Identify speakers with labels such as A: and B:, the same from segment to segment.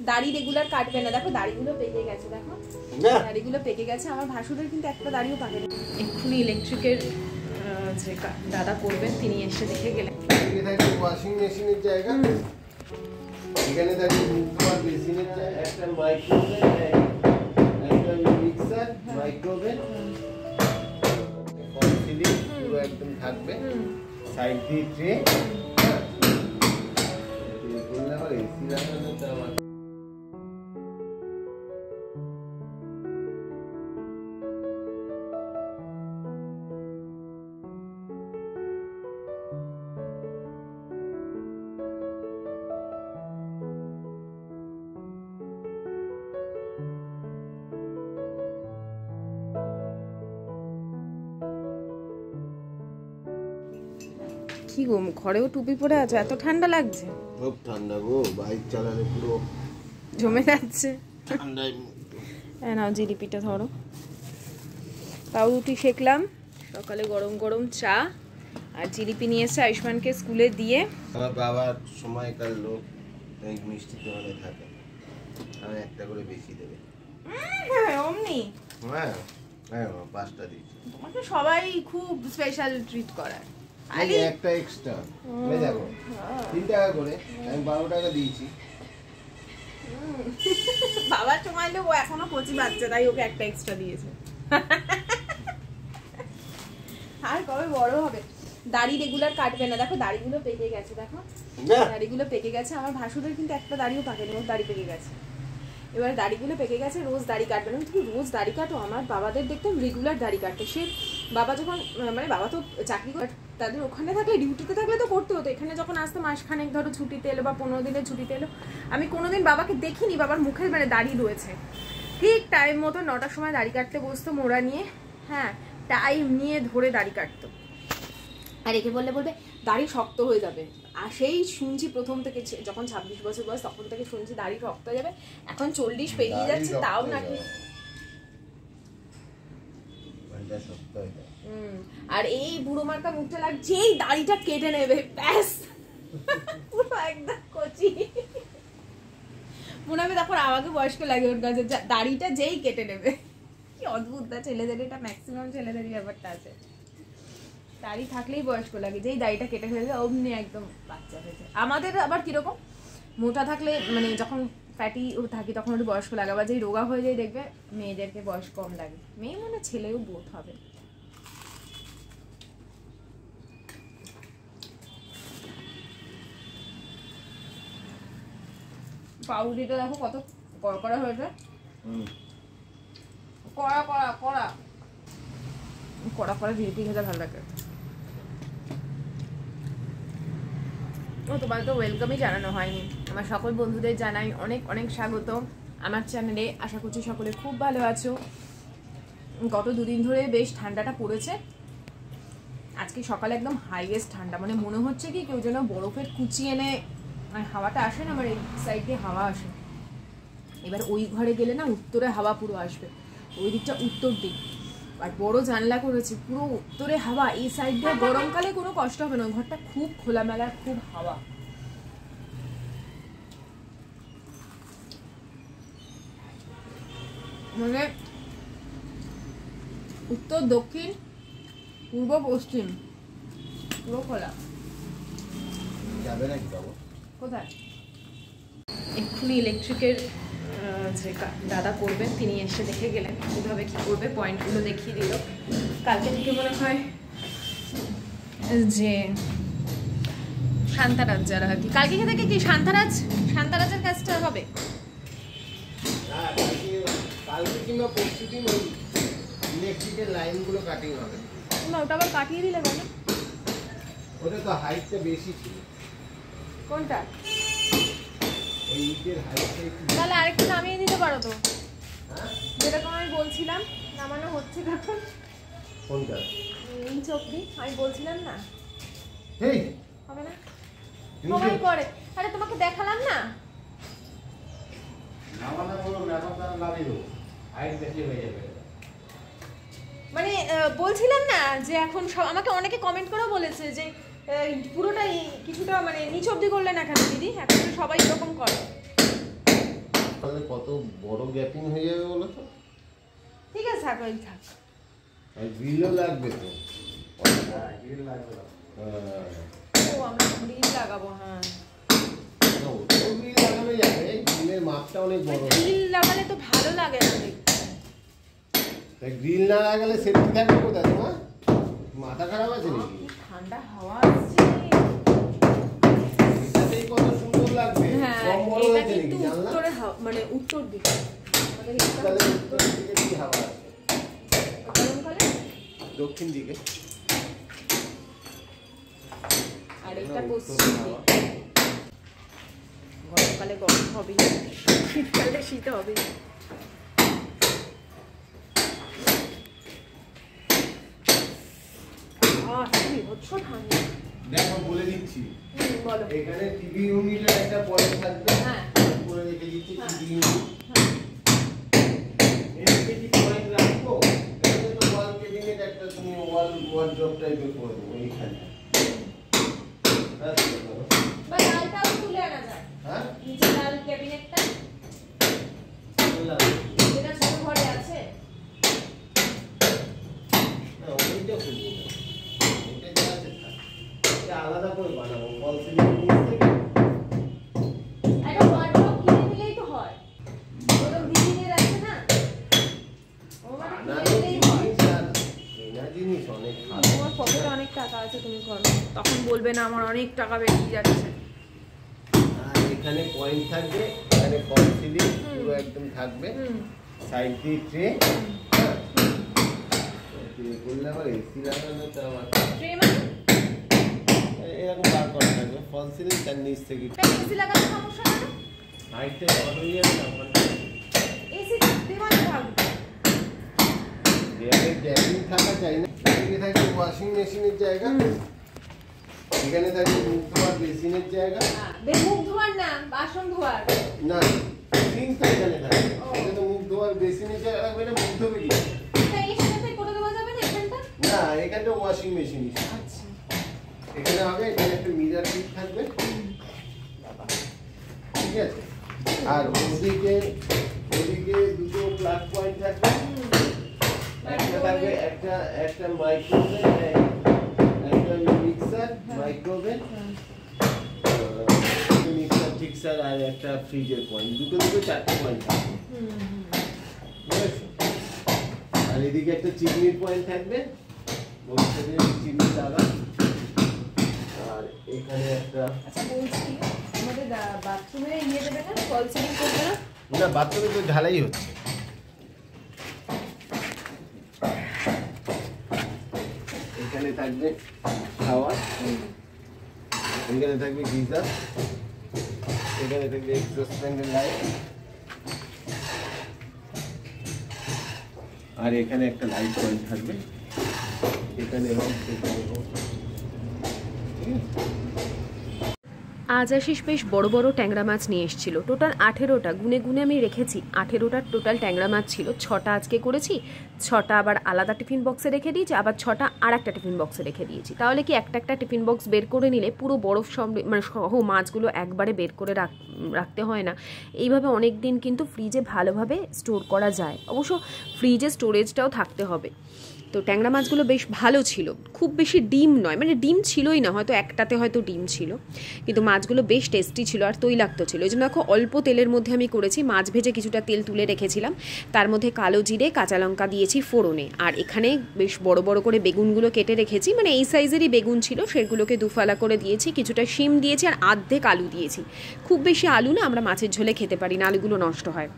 A: দাড়ি রেগুলার কাটবে না, দেখো দাড়িগুলো পেকে গেছে, দেখো দাড়িগুলো পেকে গেছে। আমার ভাসুরের কিন্তু একটা দাড়িও পাকেনি। এক্ষুনি ইলেকট্রিকের যে দাদা করবেন তিনি এসে দেখে গেলেন।
B: ওয়াশিং মেশিনের জায়গা, এখানে থাকে উপর বেসিনের জায়গা, একটা মাইক্রোওভেন, একটা মিক্সার, মাইক্রোওভেন, কনসিলিং পুরো একদম থাকবে, সাইড দিয়ে ট্রে, বললে আবার এসি লাগানো তো আমার
A: কি গো, ঘরেও টুপি পরে আছো, এত ঠান্ডা লাগছে?
B: খুব ঠান্ডা গো, বাইক চালালে পুরো
A: জমে যাচ্ছে
B: ঠান্ডায়।
A: নাও জিলিপিটা ধরো। পাউরুটি সেকলাম, সকালে গরম গরম চা আর জিলিপি নিয়ে এসে আয়ুষ্মানকে স্কুলে দিয়ে।
B: আমার বাবার সময়কার লোক মিষ্টি দোকানে থাকে, আমি একটা করে বেশি দেবে।
A: অমনি
B: হ্যাঁ হ্যাঁ, 5টা দিচ্ছি।
A: তোমাকে সবাই খুব স্পেশাল ট্রিট করায়।
B: আরে একটা এক্সট্রা দেখো 3 টাকা করে, আমি 12 টাকা দিয়েছি।
A: বাবার সময় ও এখনো কচি বাচ্চা, তাই ওকে একটা এক্সট্রা দিয়েছে। আর কবে বড় হবে? দাড়ি রেগুলার কাটবে না, দেখো দাড়িগুলো পেকে গেছে, দেখো দাড়িগুলো পেকে গেছে। আমার ভাসুরের কিন্তু একটা দাড়িও পাকেনি, ওর দাড়ি পেকে গেছে। এবার দাড়িগুলো পেকে গেছে, রোজ দাড়ি কাটবে না। তুমি রোজ দাড়ি কাটো? আমার বাবাদের দেখতাম রেগুলার দাড়ি কাটতে। সে বাবা যখন মানে বাবা তো চাকরি করে, তাদের ওখানে থাকলে ডিউটিতে থাকলে তো করতে হতো। এখানে যখন আসতো মাসখানেক ধরো ছুটিতে এলো বা 15 দিনের ছুটিতে এলো, আমি কোনোদিন বাবাকে দেখিনি বাবার মুখে মানে দাড়ি রয়েছে। ঠিক টাইম মতো 9টার সময় দাড়ি কাটতে বসতো মোড়া নিয়ে, হ্যাঁ টাইম নিয়ে ধরে দাড়ি কাটতো। আর একে বললে বলবে দাড়ি শক্ত হয়ে যাবে। আর সেই শুনছি প্রথম থেকে, যখন 26 বছর বয়স তখন থেকে শুনছি দাড়ি শক্ত হয়ে যাবে। এখন 40 পেরিয়ে যাচ্ছে তাও নাকি। আর এই বুড়ো মার্কা মুখটা লাগ, যেই দাড়িটা কেটে নেবে ব্যাস পুরো একদম কচি মনে হবে। তখন আমাকে বয়স্ক লাগে ওর কাছে, দাড়িটা যেই কেটে নেবে। কি অদ্ভুত না ছেলেদের, এটা ম্যাক্সিমাম ছেলেদেরই ব্যাপারটা আছে। দাড়ি থাকলেই বয়স্ক লাগে, যেই দাড়িটা কেটে ফেলবে অমনি একদম বাচ্চা হয়েছে। আমাদের আবার কিরকম, মোটা থাকলে মানে যখন ফ্যাটি থাকি তখন একটু বয়স্ক লাগে, আবার যেই রোগা হয়ে যায় দেখবে মেয়েদেরকে বয়স কম লাগে। মেয়ে মানে ছেলেও বোধ হবে। পাউরুটিটা দেখো কত কড়া হয়েছে, কড়া কড়া কড়া কড়া কড়া জিলিপি খেতে ভালো লাগে। তোমার তো ওয়েলকামই জানানো হয়নি। আমার সকল বন্ধুদের জানাই অনেক অনেক স্বাগত আমার চ্যানেলে। আশা করছি সকলে খুব ভালো আছো। গত 2 দিন ধরে বেশ ঠান্ডাটা পড়েছে। আজকে সকালে একদম হাইয়েস্ট ঠান্ডা, মানে মনে হচ্ছে কি কেউ যেন বরফের কুচি এনে, হাওয়াটা আসে না আমার এই সাইড দিয়ে হাওয়া আসে। এবার ওই ঘরে গেলে না উত্তরে হাওয়া পুরো আসবে, ওই দিকটা উত্তর দিক, আর বড় জানলা করেছি পুরো উত্তরে হাওয়া। এই সাইড দিয়ে গরমকালে কোনো কষ্ট হবে না, ঘরটা খুব খোলামেলা, খুব হাওয়া। মানে উত্তর দক্ষিণ পূর্ব পশ্চিম পুরো খোলা।
B: যাবে নাকি বাবু?
A: কোথায়? এক্ষুনি ইলেকট্রিকের যে দাদা করবেন তিনি এসে দেখে গেলেন কীভাবে কী করবে, পয়েন্টগুলো দেখিয়ে দিল। কালকে থেকে মনে হয় যে শান্তারাজ যারা আর কি, কালকে থেকে কি শান্তারাজের কাজটা হবে।
B: কালকে কিংবা পরশুদিন ওই ইলেকট্রিকের লাইনগুলো কাটিং হবে।
A: না ওটা আবার কাটিয়ে দিলে কেন?
B: ওটা তো হাইটটা বেশি ছিল।
A: কোনটা?
B: ওই ইটের হাইটটা একটু,
A: তাহলে আরেকটু নামিয়ে দিতে পারো তো। যেরকম আমি বলছিলাম নামানো হচ্ছে এখন।
B: কোনটা?
A: এই চোখটি আমি বলছিলাম না,
B: এই
A: হবে না সময় পরে। আরে তোমাকে দেখালাম না,
B: নামানো হলো না, এখন তার নামিয়ে দেবো, হাইট বেশি হয়ে যাবে।
A: মানে বলছিলাম না যে এখন সব আমাকে অনেকে কমেন্ট করেও বলেছে যে পুরোটাই কিছুটা মানে নিচ অব্দি করলে না কেন দিদি, এখন সবাই এরকম করে।
B: তাহলে কত বড় গ্যাপিং হয়ে যাবে বলো তো।
A: ঠিক আছে থাক, ওই থাক।
B: আর গ্রিলও লাগবে তো।
C: গ্রিল লাগবে না।
A: ও আমরা গ্রিল লাগাবো, হ্যাঁ
B: না, ওটাও গ্রিল লাগানো যাবে, গ্রিলের মাপটা অনেক বড়।
A: গ্রিল লাগালে তো ভালো লাগে না দেখতে।
B: তাই গ্রিল না লাগালে সেফটি থাকবে কোথায় তোমার? মাথা খারাপ আছে নাকি?
A: কি ঠান্ডা হাওয়া আসছে।
B: এটাতেই কত সুন্দর লাগবে।
A: হ্যাঁ,
B: কম বড়
A: এটা
B: হয়েছে
A: কিন্তু
B: নাকি জানলা?
A: উত্তরে মানে উত্তর দিকে। আমাদের এটা
B: তাহলে
A: উত্তর
B: উত্তর দিকে কি হাওয়া আছে?
A: গরমকালে,
B: দক্ষিণ দিকে।
A: আর এটা
B: না,
A: পশ্চিম
B: উত্তরে
A: দিকে।
B: হাওয়া।
A: গরমকালে গরম হবে, শীতকালে শীত হবে। বিভৎস ঠান্ডা।
B: দেখো বলে দিচ্ছি,
A: বলো।
B: এখানে টিভি ইউনিটের একটা পয়েন্ট থাকবে।
A: হ্যাঁ।
B: করে রেখে দিচ্ছি
A: হ্যাঁ।
B: TV unit. এদিকে কি পয়েন্ট রাখবো? এখানে তো ওয়াল ক্যাবিনেট একটা তুমি ওয়ার্ড্রপ টাইপের করে দেবো এইখানে।
A: বা লালটাও তুলে আনা যায়।
B: হ্যাঁ?
A: নিচে লাল ক্যাবিনেটটা
B: বললাম।
A: যেটা ছোট ঘরে আছে।
B: না, ওইটা খুলবো না। ওইটা যা আছে থাক। এটা আলাদা করে বানাবো। ফল সিলিং নিচ থেকে।
A: একটা ওয়ার্ডরোব কিনে নিলেই তো হয়। ওরকম দিদিদের আছে না? ও মানে
B: না,
A: কিনে নিলেই হয়।
B: জিনিস আর কেনা জিনিস অনেক ভালো।
A: তোমার পকেটে অনেক টাকা আছে, তুমি করো। তখন বলবে না আমার অনেক টাকা বেরিয়ে যাচ্ছে।
B: আর এখানে পয়েন্ট থাকবে, এখানে ফল সিলিং পুরো একদম থাকবে। সাইড দিয়ে ট্রে। করলে আবার এসি লাগানোটা আবার
A: ট্রে মানে
B: এরকম বার করা থাকবে। ফল সিলিং তার নিচ থেকে
A: এসি লাগাতে সমস্যা না?
B: হাইটে বড় হয়ে যাবে না ওখানটা।
A: এসি দেওয়ালে থাকবে।
B: দেয়ালে গ্যাপিং থাকা চাই না। এদিকে থাকবে ওয়াশিং মেশিনের জায়গা। এখানে থাকবে মুখ ধোয়ার বেসিনের জায়গা।
A: মুখ ধোয়ার না, বাসন ধোয়ার।
B: না, সিঙ্ক তো এখানে থাকবে।
A: ও।
B: এটা তো মুখ ধোয়ার বেসিনের জায়গা রাখবে না, মুখ ধোবে কি?
A: তা এর সাথে করে দেওয়া যাবে না এখানটা?
B: না, এখানটা ওয়াশিং মেশিন।
A: আচ্ছা।
B: এখানে হবে, এখানে একটা মিরার ফিট থাকবে। ঠিক আছে? আর ওদিকে দুটো প্লাগ পয়েন্ট থাকবে। একটা থাকবে একটা মাইক্রোওভেন, একটা মিক্সার, মাইক্রোওভেন, মিক্সার টিক্সার আর একটা ফ্রিজের পয়েন্ট। দুটো চারটে পয়েন্ট থাকবে। বুঝেছো? আর এদিকে একটা চিমনির পয়েন্ট থাকবে, ভবিষ্যতে চিমনি লাগা। আর এখানে একটা
A: আচ্ছা বলছি, আমাদের বাথরুমে ইয়ে দেবে না, ফল সিলিং করবে না?
B: না, বাথরুমে তো ঢালাই হচ্ছে। এখানে থাকবে শাওয়ার, এখানে থাকবে গিজার, এখানে থাকবে এক্সস্ট ফ্যানের লাইট, আর এখানে একটা লাইট পয়েন্ট থাকবে। এখানে
D: আজ আশিস বেশ বড় বড় ট্যাংরা মাছ নিয়ে এসেছিল। টোটাল 18টা, গুনে গুনে আমি রেখেছি 18টার টোটাল ট্যাংরা মাছ ছিল। 6টা আজকে করেছি, 6টা আবার আলাদা টিফিন বক্সে রেখে দিয়েছি, আবার 6টা আর একটা টিফিন বক্সে রেখে দিয়েছি। তাহলে কি একটা টিফিন বক্স বের করে নিলে পুরো বরফ মানে সহ মাছগুলো একবারে বের করে রাখতে হয় না। এইভাবে অনেক দিন কিন্তু ফ্রিজে ভালোভাবে স্টোর করা যায়। অবশ্য ফ্রিজে স্টোরেজটাও থাকতে হবে। তো ট্যাংরা মাছগুলো বেশ ভালো ছিল, খুব বেশি ডিম নয়, মানে ডিম ছিলই না, হয়তো একটাতে হয়তো ডিম ছিল, কিন্তু মাছগুলো বেশ টেস্টি ছিল আর তৈলাক্ত ছিল। এই জন্য দেখো অল্প তেলের মধ্যে আমি করেছি। মাছ ভেজে কিছুটা তেল তুলে রেখেছিলাম, তার মধ্যে কালো জিরে কাঁচা লঙ্কা দিয়েছি ফোড়নে। আর এখানে বেশ বড় বড় করে বেগুনগুলো কেটে রেখেছি, মানে এই সাইজেরই বেগুন ছিল, সেগুলোকে দুফালা করে দিয়েছি, কিছুটা শিম দিয়েছি আর আর্ধেক আলু দিয়েছি। খুব বেশি আলু না, আমরা মাছের ঝোলে খেতে পারি না, আলুগুলো নষ্ট হয়।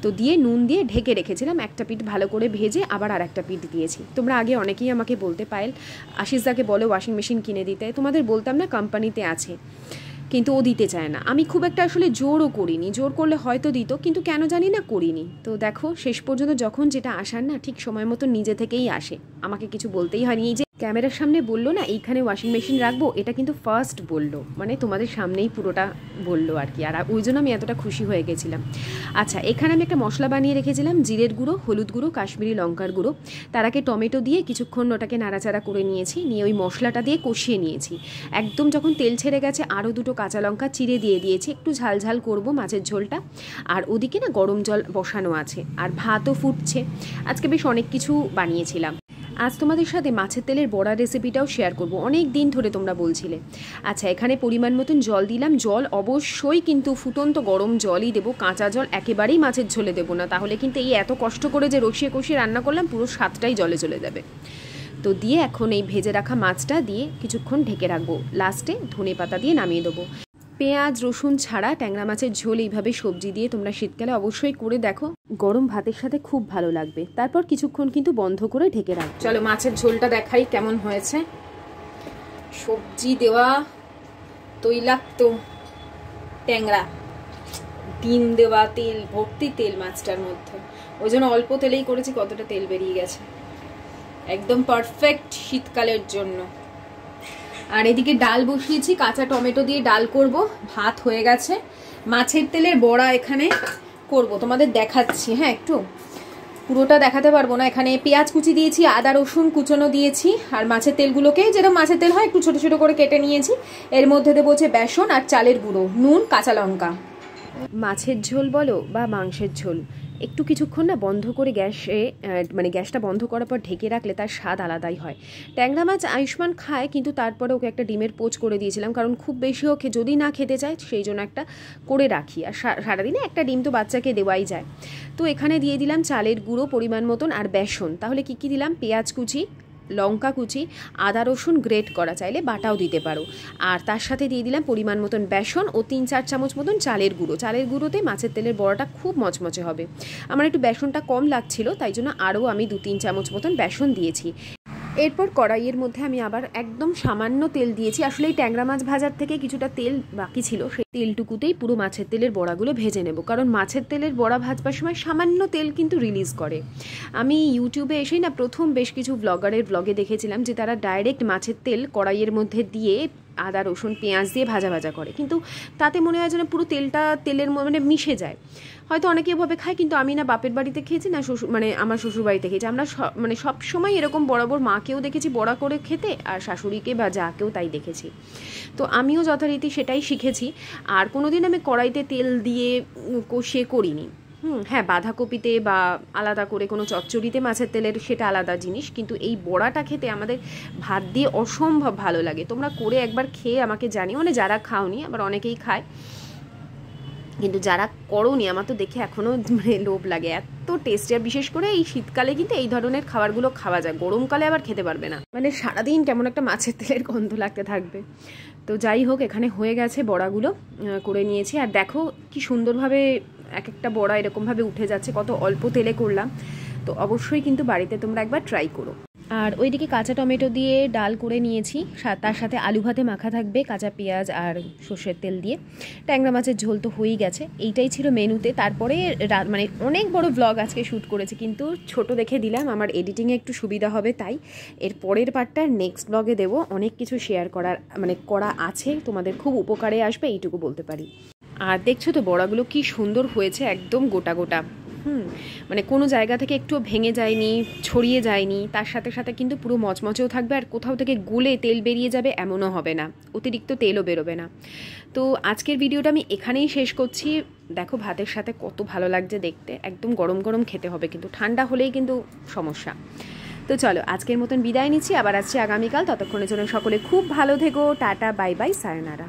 D: তো দিয়ে নুন দিয়ে ঢেকে রেখেছিলাম। একটা পিঠ ভালো করে ভেজে আবার আর একটা পিঠ দিয়েছি। তোমরা আগে অনেকেই আমাকে বলতে পায়েল আশিসদাকে বলো ওয়াশিং মেশিন কিনে দিতে, তোমাদের বলতাম না কোম্পানিতে আছে, কিন্তু ও দিতে চায় না। আমি খুব একটা আসলে জোরও করিনি, জোর করলে হয়তো দিত, কিন্তু কেন জানি না করিনি। তো দেখো শেষ পর্যন্ত যখন যেটা আসার না, ঠিক সময় মতো নিজে থেকেই আসে, আমাকে কিছু বলতেই হয়নি। এই যে ক্যামেরার সামনে বললো না এইখানে ওয়াশিং মেশিন রাখবো, এটা কিন্তু ফার্স্ট বললো, মানে তোমাদের সামনেই পুরোটা বললো আর কি, আর ওই জন্য আমি এতটা খুশি হয়ে গেছিলাম। আচ্ছা, এখানে আমি একটা মশলা বানিয়ে রেখেছিলাম, জিরের গুঁড়ো, হলুদ গুঁড়ো, কাশ্মীরি লঙ্কার গুঁড়ো। তার আগে টমেটো দিয়ে কিছুক্ষণ ওটাকে নাড়াচাড়া করে নিয়েছি, নিয়ে ওই মশলাটা দিয়ে কষিয়ে নিয়েছি। একদম যখন তেল ছেড়ে গেছে আরও 2টো কাঁচা লঙ্কা চিড়ে দিয়ে দিয়েছি, একটু ঝাল ঝাল করবো মাছের ঝোলটা। আর ওদিকে না গরম জল বসানো আছে, আর ভাতও ফুটছে। আজকে বেশ অনেক কিছু বানিয়েছিলাম। আজ তোমাদের সাথে মাছের তেলের বড়া রেসিপিটাও শেয়ার করব, অনেক দিন ধরে তোমরা বলছিলে। আচ্ছা, এখানে পরিমাণ মতন জল দিলাম। জল অবশ্যই কিন্তু ফুটন্ত গরম জলই দেবো, কাঁচা জল একেবারেই মাছের ঝোলে দেবো না, তাহলে কিন্তু এই এত কষ্ট করে যে রসিয়ে কষিয়ে রান্না করলাম পুরো স্বাদটাই জলে চলে যাবে। তো দিয়ে এখন এই ভেজে রাখা মাছটা দিয়ে কিছুক্ষণ ঢেকে রাখবো, লাস্টে ধনেপাতা দিয়ে নামিয়ে দেবো। পেঁয়াজ রসুন ছাড়া ট্যাংরা মাছের ঝোল এইভাবে সবজি দিয়ে তোমরা শীতকালে অবশ্যই করে দেখো, গরম ভাতের সাথে খুব ভালো লাগবে। তারপর কিছুক্ষণ কিন্তু বন্ধ করে ঢেকে রাখো।
A: চলো মাছের ঝোলটা দেখাই কেমন হয়েছে। সবজি দেওয়া, তৈলাক্ত ট্যাংরা, ডিম দেওয়া, তেল ভর্তি তেল মাছটার মধ্যে, ওই জন্য অল্প তেলেই করেছি, কতটা তেল বেরিয়ে গেছে, একদম পারফেক্ট শীতকালের জন্য। আর এদিকে ডাল বসিয়েছি, কাঁচা টমেটো দিয়ে ডাল করব, ভাত হয়ে গেছে। মাছের তেলের বড়া এখানে করব, তোমাদের দেখাচ্ছি। হ্যাঁ, একটু পুরোটা দেখাতে পারবো না। এখানে পেঁয়াজ কুচি দিয়েছি, আদা রসুন কুচনো দিয়েছি, আর মাছের তেলগুলোকে যেরকম মাছের তেল হয় একটু ছোট ছোট করে কেটে নিয়েছি। এর মধ্যে দেবো হচ্ছে বেসন আর চালের গুঁড়ো, নুন, কাঁচা লঙ্কা।
D: মাছের ঝোল বলো বা মাংসের ঝোল, একটু কিছুক্ষণ না বন্ধ করে গ্যাসে, মানে গ্যাসটা বন্ধ করার পর ঢেকে রাখলে তার স্বাদ আলাদাই হয়। ট্যাংরা মাছ আয়ুষ্মান খায়, কিন্তু তারপরে ওকে একটা ডিমের পোচ করে দিয়েছিলাম, কারণ খুব বেশি ওকে যদি না খেতে চায় সেই জন্য একটা করে রাখি। আর সারাদিনে একটা ডিম তো বাচ্চাকে দেওয়াই যায়। তো এখানে দিয়ে দিলাম চালের গুঁড়ো পরিমাণ মতন আর বেসন। তাহলে কি কি দিলাম? পেঁয়াজ কুচি, লঙ্কা কুচি, আদা রসুন গ্রেট করা, চাইলে বাটাও দিতে পারো। আর তার সাথে দিয়ে দিলাম পরিমাণ মতন বেসন ও 3-4 চামচ মতন চালের গুঁড়ো। চালের গুঁড়োতে মাছের তেলের বড়াটা খুব মচমচে হবে। আমার একটু বেসনটা কম লাগছিল, তাই জন্য আরও আমি 2-3 চামচ মতন বেসন দিয়েছি। এরপর কড়াইয়ের মধ্যে আমি আবার একদম সামান্য তেল দিয়েছি। আসলে এই ট্যাংরা মাছ ভাজার থেকে কিছুটা তেল বাকি ছিল, সেই তেলটুকুতেই পুরো মাছের তেলের বড়াগুলো ভেজে নেব, কারণ মাছের তেলের বড়া ভাজবার সময় সামান্য তেল কিন্তু রিলিজ করে। আমি ইউটিউবে এসেই না প্রথম বেশ কিছু ব্লগারের ব্লগে দেখেছিলাম যে তারা ডাইরেক্ট মাছের তেল কড়াইয়ের মধ্যে দিয়ে আদা রসুন পেঁয়াজ দিয়ে ভাজা ভাজা করে, কিন্তু তাতে মনে হয় যেন পুরো তেলটা তেলের মানে মিশে যায়। হয়তো অনেকে এভাবে খায়, কিন্তু আমি না বাপের বাড়িতে খেয়েছি না মানে আমার শ্বশুর বাড়িতে খেয়েছি। আমরা মানে সব সময় এরকম বরাবর মাকেও দেখেছি বড়া করে খেতে, আর শাশুড়িকে বা যাকেও তাই দেখেছি। তো আমিও যথারীতি সেটাই শিখেছি। আর কোনোদিন আমি কড়াইতে তেল দিয়ে কষিয়ে করিনি। হ্যাঁ, বাঁধাকপিতে বা আলাদা করে কোনো চচ্চড়িতে মাছের তেলের সেটা আলাদা জিনিস, কিন্তু এই বড়াটা খেতে আমাদের ভাত দিয়ে অসম্ভব ভালো লাগে। তোমরা করে একবার খেয়ে আমাকে জানিও, মানে যারা খাওনি, আবার অনেকেই খায়, কিন্তু যারা করোনি আমার তো দেখে এখনও মানে লোভ লাগে, এত টেস্টি। আর বিশেষ করে এই শীতকালে কিন্তু এই ধরনের খাবারগুলো খাওয়া যায়, গরমকালে আবার খেতে পারবে না, মানে সারাদিন কেমন একটা মাছের তেলের গন্ধ লাগতে থাকবে। তো যাই হোক, এখানে হয়ে গেছে, বড়াগুলো করে নিয়েছি। আর দেখো কি সুন্দরভাবে এক একটা বড়া এরকমভাবে উঠে যাচ্ছে, কত অল্প তেলে করলাম। তো অবশ্যই কিন্তু বাড়িতে তোমরা একবার ট্রাই করো। আর ওইদিকে কাঁচা টমেটো দিয়ে ডাল করে নিয়েছি, তার সাথে আলু ভাতে মাখা থাকবে কাঁচা পেঁয়াজ আর সর্ষের তেল দিয়ে। ট্যাংরা মাছের ঝোল তো হয়েই গেছে, এইটাই ছিল মেনুতে। তারপরে মানে অনেক বড় ব্লগ আজকে শ্যুট করেছি, কিন্তু ছোট দেখে দিলাম, আমার এডিটিংয়ে একটু সুবিধা হবে তাই। এর পরের পার্টটা নেক্সট ব্লগে দেবো। অনেক কিছু শেয়ার করা আছে, তোমাদের খুব উপকারে আসবে, এইটুকু বলতে পারি। আর দেখছো তো বড়াগুলো কি সুন্দর হয়েছে, একদম গোটা গোটা। মানে কোনো জায়গা থেকে একটু ভেঙে যায়নি, ছড়িয়ে যায়নি, তার সাথে সাথে কিন্তু পুরো মচমচেও থাকবে, আর কোথাও থেকে গলে তেল বেরিয়ে যাবে এমনও হবে না, অতিরিক্ত তেলও বেরোবে না। তো আজকের ভিডিওটা আমি এখানেই শেষ করছি। দেখো ভাতের সাথে কত ভালো লাগছে দেখতে, একদম গরম গরম খেতে হবে, কিন্তু ঠান্ডা হলেই কিন্তু সমস্যা। তো চলো আজকের মতন বিদায় নিচ্ছি, আবার আসছি আগামীকাল। ততক্ষণের জন্য সকলে খুব ভালো থেকো, টাটা, বাই বাই, সায়োনারা।